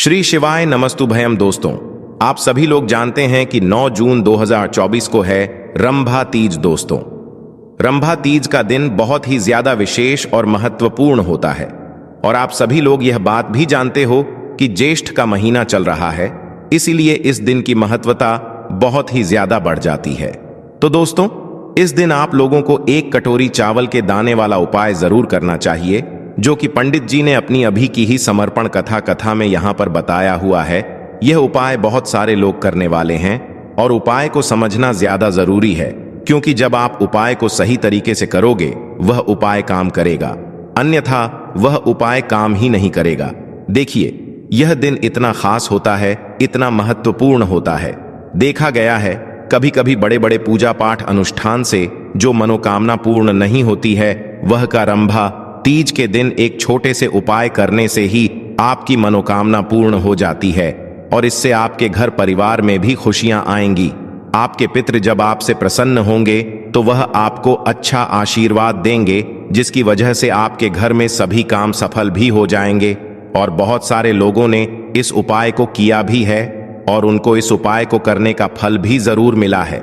श्री शिवाय नमस्तुभयम। दोस्तों, आप सभी लोग जानते हैं कि 9 जून 2024 को है रंभा तीज। दोस्तों, रंभा तीज का दिन बहुत ही ज्यादा विशेष और महत्वपूर्ण होता है और आप सभी लोग यह बात भी जानते हो कि ज्येष्ठ का महीना चल रहा है, इसीलिए इस दिन की महत्वता बहुत ही ज्यादा बढ़ जाती है। तो दोस्तों, इस दिन आप लोगों को 1 कटोरी चावल के दाने वाला उपाय जरूर करना चाहिए, जो कि पंडित जी ने अपनी अभी की ही समर्पण कथा में यहां पर बताया हुआ है। यह उपाय बहुत सारे लोग करने वाले हैं और उपाय को समझना ज्यादा जरूरी है, क्योंकि जब आप उपाय को सही तरीके से करोगे वह उपाय काम करेगा, अन्यथा वह उपाय काम ही नहीं करेगा। देखिए, यह दिन इतना खास होता है, इतना महत्वपूर्ण होता है। देखा गया है कभी कभी बड़े बड़े पूजा पाठ अनुष्ठान से जो मनोकामना पूर्ण नहीं होती है, वह का रंभा तीज के दिन एक छोटे से उपाय करने से ही आपकी मनोकामना पूर्ण हो जाती है और इससे आपके घर परिवार में भी खुशियां आएंगी। आपके पितृ जब आपसे प्रसन्न होंगे तो वह आपको अच्छा आशीर्वाद देंगे, जिसकी वजह से आपके घर में सभी काम सफल भी हो जाएंगे। और बहुत सारे लोगों ने इस उपाय को किया भी है और उनको इस उपाय को करने का फल भी जरूर मिला है।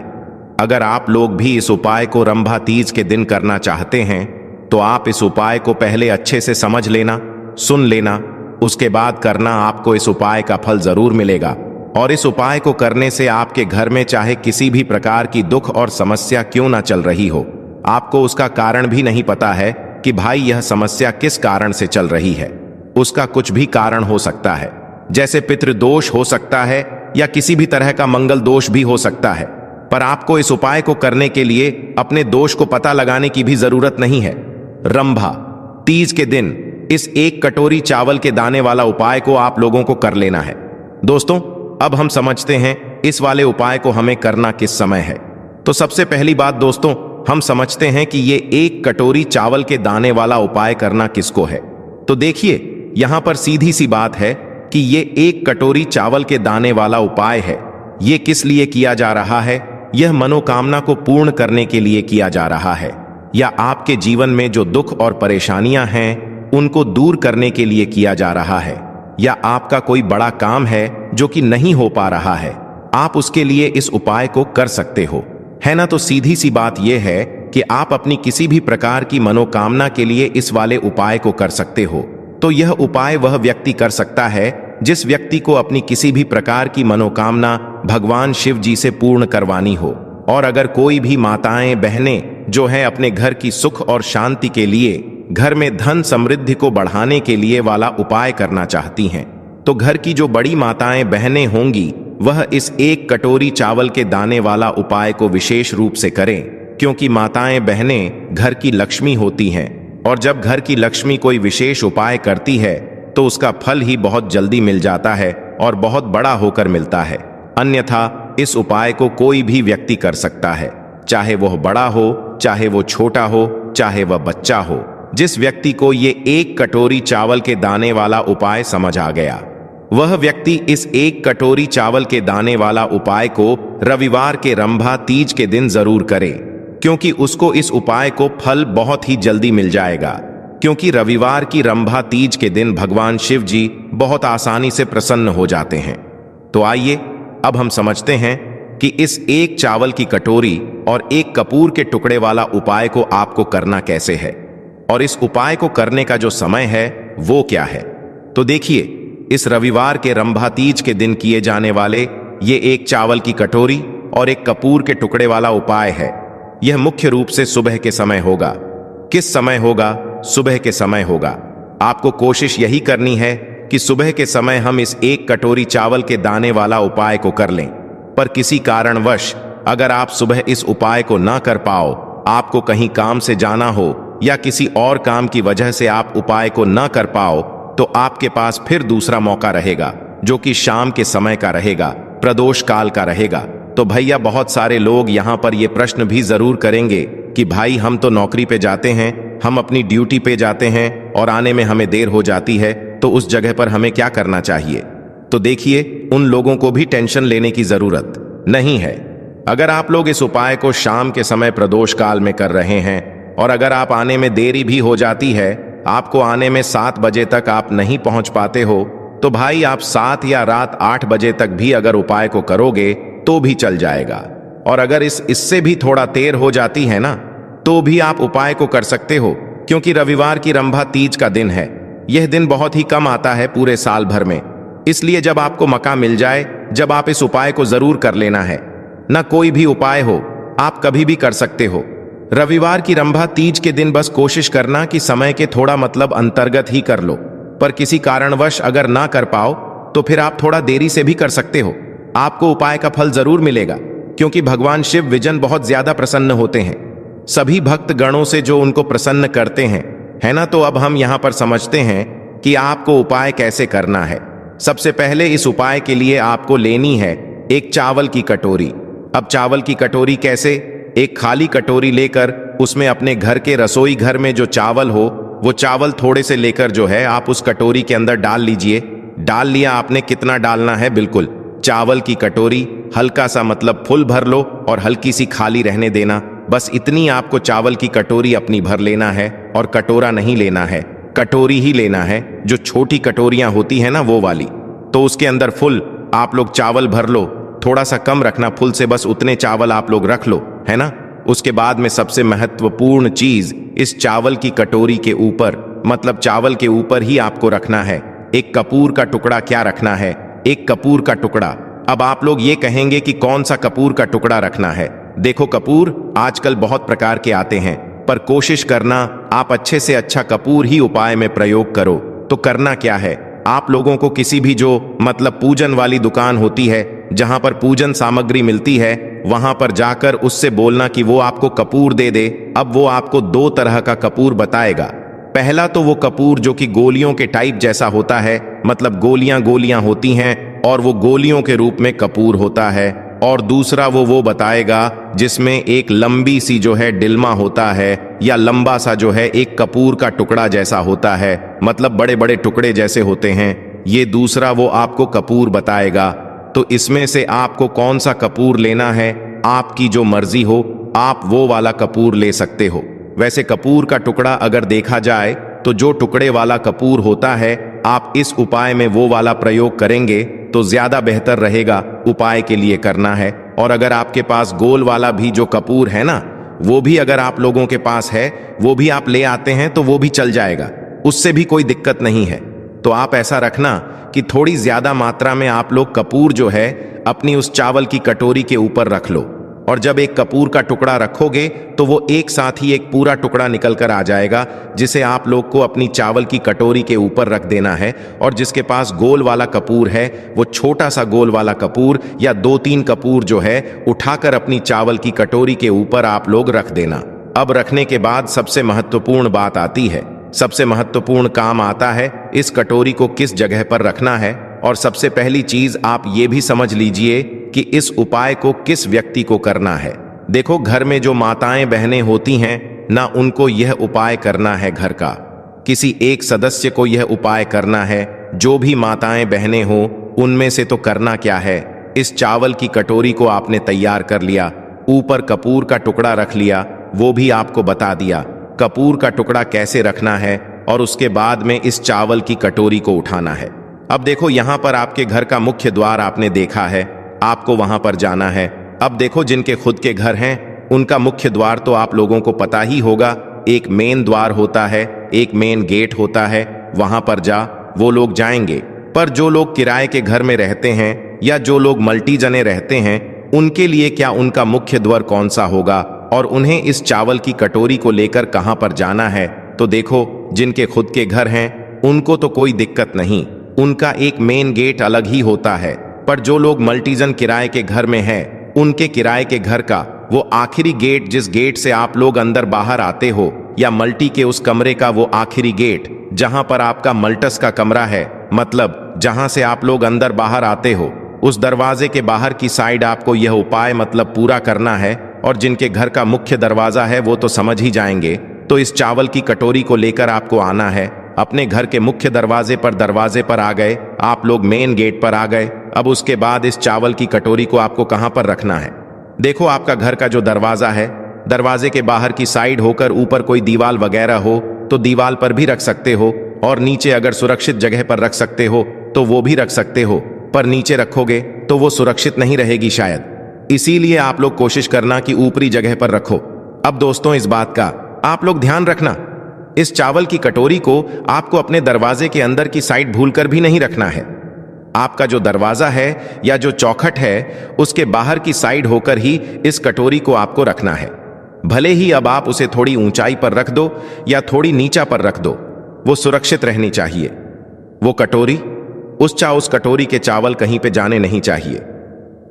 अगर आप लोग भी इस उपाय को रंभा तीज के दिन करना चाहते हैं तो आप इस उपाय को पहले अच्छे से समझ लेना, सुन लेना, उसके बाद करना। आपको इस उपाय का फल जरूर मिलेगा और इस उपाय को करने से आपके घर में चाहे किसी भी प्रकार की दुख और समस्या क्यों ना चल रही हो, आपको उसका कारण भी नहीं पता है कि भाई यह समस्या किस कारण से चल रही है। उसका कुछ भी कारण हो सकता है, जैसे पितृदोष हो सकता है या किसी भी तरह का मंगल दोष भी हो सकता है। पर आपको इस उपाय को करने के लिए अपने दोष को पता लगाने की भी जरूरत नहीं है। रंभा तीज के दिन इस 1 कटोरी चावल के दाने वाला उपाय को आप लोगों को कर लेना है। दोस्तों, अब हम समझते हैं इस वाले उपाय को हमें करना किस समय है। तो सबसे पहली बात दोस्तों, हम समझते हैं कि ये 1 कटोरी चावल के दाने वाला उपाय करना किसको है। तो देखिए, यहां पर सीधी सी बात है कि ये 1 कटोरी चावल के दाने वाला उपाय है। ये किस लिए किया जा रहा है? यह मनोकामना को पूर्ण करने के लिए किया जा रहा है, या आपके जीवन में जो दुख और परेशानियां हैं उनको दूर करने के लिए किया जा रहा है, या आपका कोई बड़ा काम है जो कि नहीं हो पा रहा है, आप उसके लिए इस उपाय को कर सकते हो, है ना। तो सीधी सी बात यह है कि आप अपनी किसी भी प्रकार की मनोकामना के लिए इस वाले उपाय को कर सकते हो। तो यह उपाय वह व्यक्ति कर सकता है जिस व्यक्ति को अपनी किसी भी प्रकार की मनोकामना भगवान शिव जी से पूर्ण करवानी हो। और अगर कोई भी माताएं बहनें जो है अपने घर की सुख और शांति के लिए, घर में धन समृद्धि को बढ़ाने के लिए वाला उपाय करना चाहती हैं, तो घर की जो बड़ी माताएं बहनें होंगी वह इस 1 कटोरी चावल के दाने वाला उपाय को विशेष रूप से करें, क्योंकि माताएं बहनें घर की लक्ष्मी होती हैं और जब घर की लक्ष्मी कोई विशेष उपाय करती है तो उसका फल ही बहुत जल्दी मिल जाता है और बहुत बड़ा होकर मिलता है। अन्यथा इस उपाय को कोई भी व्यक्ति कर सकता है, चाहे वह बड़ा हो, चाहे वो छोटा हो, चाहे वह बच्चा हो। जिस व्यक्ति को ये 1 कटोरी चावल के दाने वाला उपाय समझ आ गया, वह व्यक्ति इस 1 कटोरी चावल के दाने वाला उपाय को रविवार के रंभा तीज के दिन जरूर करे, क्योंकि उसको इस उपाय को फल बहुत ही जल्दी मिल जाएगा। क्योंकि रविवार की रंभा तीज के दिन भगवान शिव जी बहुत आसानी से प्रसन्न हो जाते हैं। तो आइए अब हम समझते हैं कि इस 1 चावल की कटोरी और 1 कपूर के टुकड़े वाला उपाय को आपको करना कैसे है और इस उपाय को करने का जो समय है वो क्या है। तो देखिए, इस रविवार के रंभा तीज के दिन किए जाने वाले ये 1 चावल की कटोरी और 1 कपूर के टुकड़े वाला उपाय है। यह मुख्य रूप से सुबह के समय होगा। किस समय होगा? सुबह के समय होगा। आपको कोशिश यही करनी है कि सुबह के समय हम इस 1 कटोरी चावल के दाने वाला उपाय को कर लें। पर किसी कारणवश अगर आप सुबह इस उपाय को ना कर पाओ, आपको कहीं काम से जाना हो या किसी और काम की वजह से आप उपाय को ना कर पाओ, तो आपके पास फिर दूसरा मौका रहेगा, जो कि शाम के समय का रहेगा, प्रदोष काल का रहेगा। तो भैया, बहुत सारे लोग यहाँ पर ये प्रश्न भी जरूर करेंगे कि भाई, हम तो नौकरी पे जाते हैं, हम अपनी ड्यूटी पे जाते हैं और आने में हमें देर हो जाती है, तो उस जगह पर हमें क्या करना चाहिए। तो देखिए, उन लोगों को भी टेंशन लेने की जरूरत नहीं है। अगर आप लोग इस उपाय को शाम के समय प्रदोष काल में कर रहे हैं और अगर आप आने में देरी भी हो जाती है, आपको आने में 7 बजे तक आप नहीं पहुंच पाते हो, तो भाई आप 7 या रात 8 बजे तक भी अगर उपाय को करोगे तो भी चल जाएगा। और अगर इससे भी थोड़ा देर हो जाती है ना, तो भी आप उपाय को कर सकते हो, क्योंकि रविवार की रंभा तीज का दिन है। यह दिन बहुत ही कम आता है पूरे साल भर में, इसलिए जब आपको मौका मिल जाए, जब आप इस उपाय को जरूर कर लेना है। ना कोई भी उपाय हो, आप कभी भी कर सकते हो। रविवार की रंभा तीज के दिन बस कोशिश करना कि समय के थोड़ा अंतर्गत ही कर लो, पर किसी कारणवश अगर ना कर पाओ तो फिर आप थोड़ा देरी से भी कर सकते हो। आपको उपाय का फल जरूर मिलेगा, क्योंकि भगवान शिव विजन बहुत ज्यादा प्रसन्न होते हैं सभी भक्त गणों से जो उनको प्रसन्न करते हैं, है ना। तो अब हम यहाँ पर समझते हैं कि आपको उपाय कैसे करना है। सबसे पहले इस उपाय के लिए आपको लेनी है एक चावल की कटोरी। अब चावल की कटोरी कैसे? एक खाली कटोरी लेकर उसमें अपने घर के रसोई घर में जो चावल हो वो चावल थोड़े से लेकर जो है आप उस कटोरी के अंदर डाल लीजिए। डाल लिया आपने, कितना डालना है? बिल्कुल चावल की कटोरी, हल्का सा फुल भर लो और हल्की सी खाली रहने देना। बस इतनी आपको चावल की कटोरी अपनी भर लेना है, और कटोरा नहीं लेना है, कटोरी ही लेना है। जो छोटी कटोरियां होती है ना वो वाली, तो उसके अंदर फुल आप लोग चावल भर लो। थोड़ा सा कम रखना फुल से, बस उतने चावल आप लोग रख लो, है ना। उसके बाद में सबसे महत्वपूर्ण चीज, इस चावल की कटोरी के ऊपर चावल के ऊपर ही आपको रखना है एक कपूर का टुकड़ा। क्या रखना है? एक कपूर का टुकड़ा। अब आप लोग ये कहेंगे कि कौन सा कपूर का टुकड़ा रखना है? देखो कपूर आजकल बहुत प्रकार के आते हैं, पर कोशिश करना आप अच्छे से अच्छा कपूर ही उपाय में प्रयोग करो। तो करना क्या है, आप लोगों को किसी भी जो पूजन वाली दुकान होती है, जहां पर पूजन सामग्री मिलती है, वहां पर जाकर उससे बोलना कि वो आपको कपूर दे दे। अब वो आपको 2 तरह का कपूर बताएगा। पहला तो वो कपूर जो कि गोलियों के टाइप जैसा होता है, गोलियां गोलियां होती हैं और वो गोलियों के रूप में कपूर होता है। और दूसरा वो बताएगा जिसमें एक लंबी सी जो है डिल्मा होता है, या लंबा सा जो है एक कपूर का टुकड़ा जैसा होता है, बड़े बड़े टुकड़े जैसे होते हैं। ये दूसरा वो आपको कपूर बताएगा। तो इसमें से आपको कौन सा कपूर लेना है, आपकी जो मर्जी हो, आप वो वाला कपूर ले सकते हो। वैसे कपूर का टुकड़ा अगर देखा जाए तो जो टुकड़े वाला कपूर होता है, आप इस उपाय में वो वाला प्रयोग करेंगे तो ज्यादा बेहतर रहेगा उपाय के लिए करना है। और अगर आपके पास गोल वाला भी जो कपूर है ना, वो भी अगर आप लोगों के पास है, वो भी आप ले आते हैं तो वो भी चल जाएगा, उससे भी कोई दिक्कत नहीं है। तो आप ऐसा रखना कि थोड़ी ज्यादा मात्रा में आप लोग कपूर जो है अपनी उस चावल की कटोरी के ऊपर रख लो। और जब एक कपूर का टुकड़ा रखोगे तो वो एक साथ ही एक पूरा टुकड़ा निकल कर आ जाएगा, जिसे आप लोग को अपनी चावल की कटोरी के ऊपर रख देना है। और जिसके पास गोल वाला कपूर है, वो छोटा सा गोल वाला कपूर या 2-3 कपूर जो है उठाकर अपनी चावल की कटोरी के ऊपर आप लोग रख देना। अब रखने के बाद सबसे महत्वपूर्ण बात आती है, सबसे महत्वपूर्ण काम आता है इस कटोरी को किस जगह पर रखना है। और सबसे पहली चीज आप ये भी समझ लीजिए कि इस उपाय को किस व्यक्ति को करना है। देखो घर में जो माताएं बहनें होती हैं ना, उनको यह उपाय करना है। घर का किसी एक सदस्य को यह उपाय करना है। जो भी माताएं बहनें हो उनमें से तो करना क्या है, इस चावल की कटोरी को आपने तैयार कर लिया, ऊपर कपूर का टुकड़ा रख लिया, वो भी आपको बता दिया कपूर का टुकड़ा कैसे रखना है। और उसके बाद में इस चावल की कटोरी को उठाना है। अब देखो यहां पर आपके घर का मुख्य द्वार आपने देखा है, आपको वहां पर जाना है। अब देखो जिनके खुद के घर हैं उनका मुख्य द्वार तो आप लोगों को पता ही होगा, एक मेन द्वार होता है, एक मेन गेट होता है, वहां पर वो लोग जाएंगे। पर जो लोग किराए के घर में रहते हैं या जो लोग मल्टी जने रहते हैं, उनके लिए क्या उनका मुख्य द्वार कौन सा होगा और उन्हें इस चावल की कटोरी को लेकर कहां पर जाना है? तो देखो जिनके खुद के घर हैं उनको तो कोई दिक्कत नहीं, उनका एक मेन गेट अलग ही होता है। पर जो लोग मल्टीजन किराए के घर में हैं, उनके किराए के घर का वो आखिरी गेट, जिस गेट से आप लोग अंदर बाहर आते हो, या मल्टी के उस कमरे का वो आखिरी गेट जहां पर आपका मल्टस का कमरा है, जहां से आप लोग अंदर बाहर आते हो, उस दरवाजे के बाहर की साइड आपको यह उपाय पूरा करना है। और जिनके घर का मुख्य दरवाजा है वो तो समझ ही जाएंगे। तो इस चावल की कटोरी को लेकर आपको आना है। अपने घर के मुख्य दरवाजे पर आ गए, आप लोग मेन गेट पर आ गए। अब उसके बाद इस चावल की कटोरी को आपको कहां पर रखना है? देखो आपका घर का जो दरवाजा है, दरवाजे के बाहर की साइड होकर ऊपर कोई दीवार वगैरह हो तो दीवार पर भी रख सकते हो, और नीचे अगर सुरक्षित जगह पर रख सकते हो तो वो भी रख सकते हो, पर नीचे रखोगे तो वो सुरक्षित नहीं रहेगी शायद। इसीलिए आप लोग कोशिश करना कि ऊपरी जगह पर रखो। अब दोस्तों, इस बात का आप लोग ध्यान रखना, इस चावल की कटोरी को आपको अपने दरवाजे के अंदर की साइड भूलकर भी नहीं रखना है। आपका जो दरवाजा है या जो चौखट है, उसके बाहर की साइड होकर ही इस कटोरी को आपको रखना है। भले ही अब आप उसे थोड़ी ऊंचाई पर रख दो या थोड़ी नीचा पर रख दो, वो सुरक्षित रहनी चाहिए। वो कटोरी, उस कटोरी के चावल कहीं पे जाने नहीं चाहिए।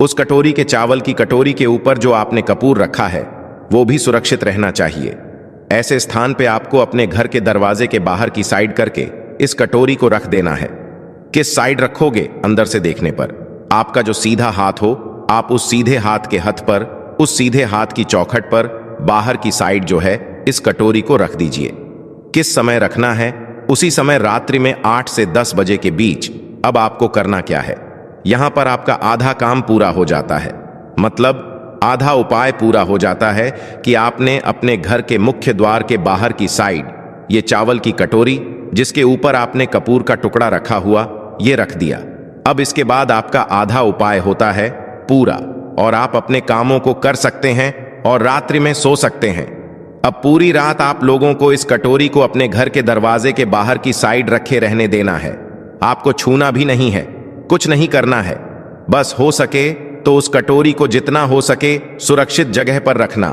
उस कटोरी के चावल की कटोरी के ऊपर जो आपने कपूर रखा है, वो भी सुरक्षित रहना चाहिए। ऐसे स्थान पे आपको अपने घर के दरवाजे के बाहर की साइड करके इस कटोरी को रख देना है। किस साइड रखोगे? अंदर से देखने पर आपका जो सीधा हाथ हो, आप उस सीधे हाथ के हथ पर, उस सीधे हाथ की चौखट पर बाहर की साइड जो है, इस कटोरी को रख दीजिए। किस समय रखना है? उसी समय रात्रि में 8 से 10 बजे के बीच। अब आपको करना क्या है? यहां पर आपका आधा काम पूरा हो जाता है, मतलब आधा उपाय पूरा हो जाता है कि आपने अपने घर के मुख्य द्वार के बाहर की साइड ये चावल की कटोरी, जिसके ऊपर आपने कपूर का टुकड़ा रखा हुआ, ये रख दिया। अब इसके बाद आपका आधा उपाय होता है पूरा, और आप अपने कामों को कर सकते हैं और रात्रि में सो सकते हैं। अब पूरी रात आप लोगों को इस कटोरी को अपने घर के दरवाजे के बाहर की साइड रखे रहने देना है। आपको छूना भी नहीं है, कुछ नहीं करना है। बस हो सके तो उस कटोरी को जितना हो सके सुरक्षित जगह पर रखना,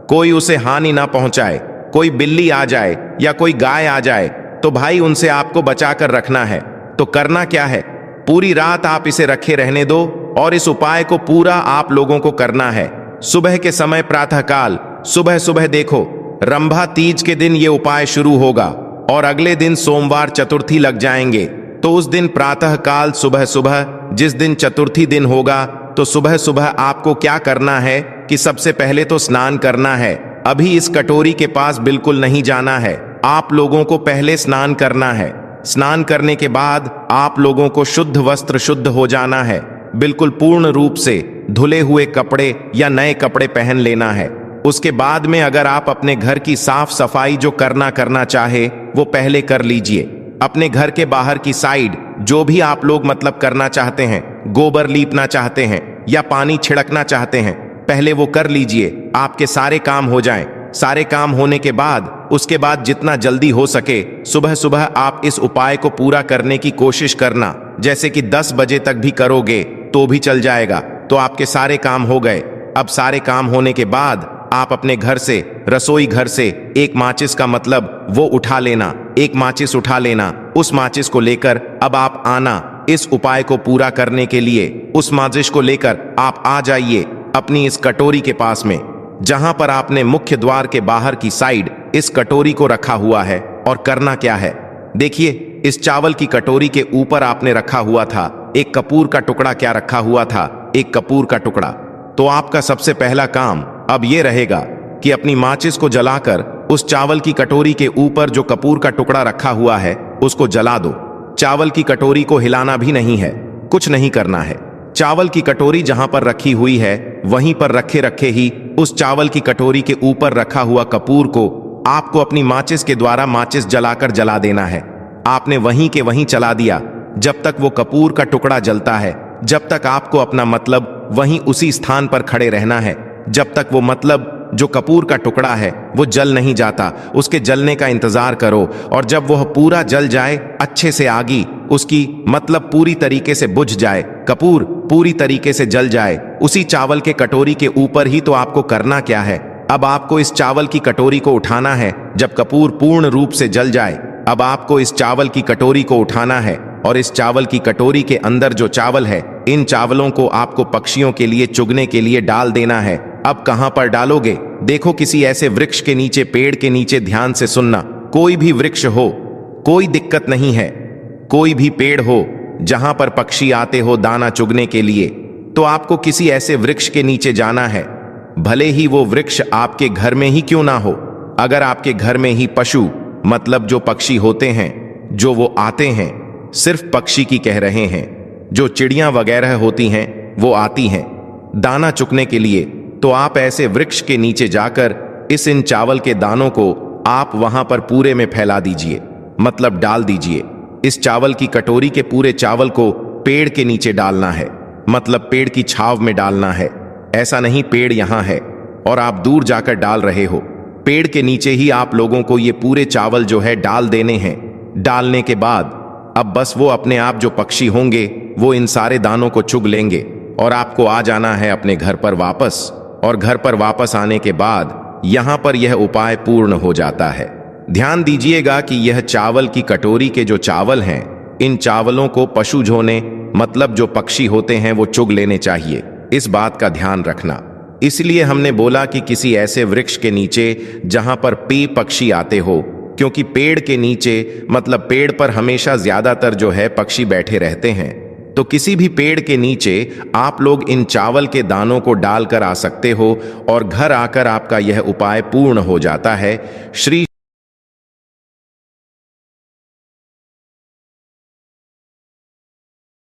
कोई उसे हानि ना पहुंचाए। कोई बिल्ली आ जाए या कोई गाय आ जाए तो भाई उनसे आपको बचाकर रखना है। तो करना क्या है? पूरी रात आप इसे रखे रहने दो और इस उपाय को पूरा आप लोगों को करना है। सुबह के समय प्रातःकाल, सुबह सुबह देखो, रंभा तीज के दिन ये उपाय शुरू होगा और अगले दिन सोमवार चतुर्थी लग जाएंगे। तो उस दिन प्रातःकाल सुबह सुबह, जिस दिन चतुर्थी दिन होगा, तो सुबह सुबह आपको क्या करना है कि सबसे पहले तो स्नान करना है। अभी इस कटोरी के पास बिल्कुल नहीं जाना है, आप लोगों को पहले स्नान करना है। स्नान करने के बाद आप लोगों को शुद्ध वस्त्र, शुद्ध हो जाना है, बिल्कुल पूर्ण रूप से धुले हुए कपड़े या नए कपड़े पहन लेना है। उसके बाद में अगर आप अपने घर की साफ सफाई जो करना चाहे वो पहले कर लीजिए। अपने घर के बाहर की साइड जो भी आप लोग मतलब करना चाहते हैं, गोबर लीपना चाहते हैं या पानी छिड़कना चाहते हैं, पहले वो कर लीजिए। आपके सारे काम हो जाएं। सारे काम होने के बाद उसके बाद जितना जल्दी हो सके सुबह सुबह आप इस उपाय को पूरा करने की कोशिश करना। जैसे कि 10 बजे तक भी करोगे तो भी चल जाएगा, तो आपके सारे काम हो गए। अब सारे काम होने के बाद आप अपने घर से, रसोई घर से एक माचिस का मतलब वो उठा लेना, एक माचिस उठा लेना। उस माचिस को लेकर अब आप आना इस उपाय को पूरा करने के लिए। उस माचिस को लेकर आप आ जाइए अपनी इस कटोरी के पास में, जहां पर आपने मुख्य द्वार के बाहर की साइड इस कटोरी को रखा हुआ है। और करना क्या है? देखिए, इस चावल की कटोरी के ऊपर आपने रखा हुआ था एक कपूर का टुकड़ा। क्या रखा हुआ था? एक कपूर का टुकड़ा। तो आपका सबसे पहला काम अब ये रहेगा कि अपनी माचिस को जलाकर उस चावल की कटोरी के ऊपर जो कपूर का टुकड़ा रखा हुआ है उसको जला दो। चावल की कटोरी को हिलाना भी नहीं है, कुछ नहीं करना है। चावल की कटोरी जहां पर रखी हुई है वहीं पर रखे ही उस चावल की कटोरी के ऊपर रखा हुआ कपूर को आपको अपनी माचिस के द्वारा माचिस जलाकर जला देना है। आपने वहीं के वहीं चला दिया। जब तक वो कपूर का टुकड़ा जलता है, जब तक आपको अपना मतलब वहीं उसी स्थान पर खड़े रहना है। जब तक वो मतलब जो कपूर का टुकड़ा है वो जल नहीं जाता, उसके जलने का इंतजार करो। और जब वह पूरा जल जाए, अच्छे से आगी उसकी मतलब पूरी तरीके से बुझ जाए, कपूर पूरी तरीके से जल जाए, उसी चावल के कटोरी के ऊपर ही तो आपको करना क्या है? अब आपको इस चावल की कटोरी को उठाना है। जब कपूर पूर्ण रूप से जल जाए, अब आपको इस चावल की कटोरी को उठाना है और इस चावल की कटोरी के अंदर जो चावल है, इन चावलों को आपको पक्षियों के लिए चुगने के लिए डाल देना है। अब कहां पर डालोगे? देखो, किसी ऐसे वृक्ष के नीचे, पेड़ के नीचे। ध्यान से सुनना, कोई भी वृक्ष हो, कोई दिक्कत नहीं है। कोई भी पेड़ हो जहां पर पक्षी आते हो दाना चुगने के लिए, तो आपको किसी ऐसे वृक्ष के नीचे जाना है। भले ही वो वृक्ष आपके घर में ही क्यों ना हो। अगर आपके घर में ही पशु मतलब जो पक्षी होते हैं, जो वो आते हैं, सिर्फ पक्षी की कह रहे हैं, जो चिड़ियां वगैरह होती हैं वो आती हैं दाना चुगने के लिए, तो आप ऐसे वृक्ष के नीचे जाकर इन चावल के दानों को आप वहां पर पूरे में फैला दीजिए, मतलब डाल दीजिए। इस चावल की कटोरी के पूरे चावल को पेड़ के नीचे डालना है, मतलब पेड़ की छाव में डालना है। ऐसा नहीं पेड़ यहां है और आप दूर जाकर डाल रहे हो। पेड़ के नीचे ही आप लोगों को ये पूरे चावल जो है डाल देने हैं। डालने के बाद अब बस वो अपने आप जो पक्षी होंगे वो इन सारे दानों को चुग लेंगे और आपको आ जाना है अपने घर पर वापस। और घर पर वापस आने के बाद यहां पर यह उपाय पूर्ण हो जाता है। ध्यान दीजिएगा कि यह चावल की कटोरी के जो चावल हैं, इन चावलों को पशु झोने मतलब जो पक्षी होते हैं वो चुग लेने चाहिए। इस बात का ध्यान रखना। इसलिए हमने बोला कि किसी ऐसे वृक्ष के नीचे जहां पर पक्षी आते हो, क्योंकि पेड़ के नीचे मतलब पेड़ पर हमेशा ज्यादातर जो है पक्षी बैठे रहते हैं। तो किसी भी पेड़ के नीचे आप लोग इन चावल के दानों को डालकर आ सकते हो और घर आकर आपका यह उपाय पूर्ण हो जाता है। श्री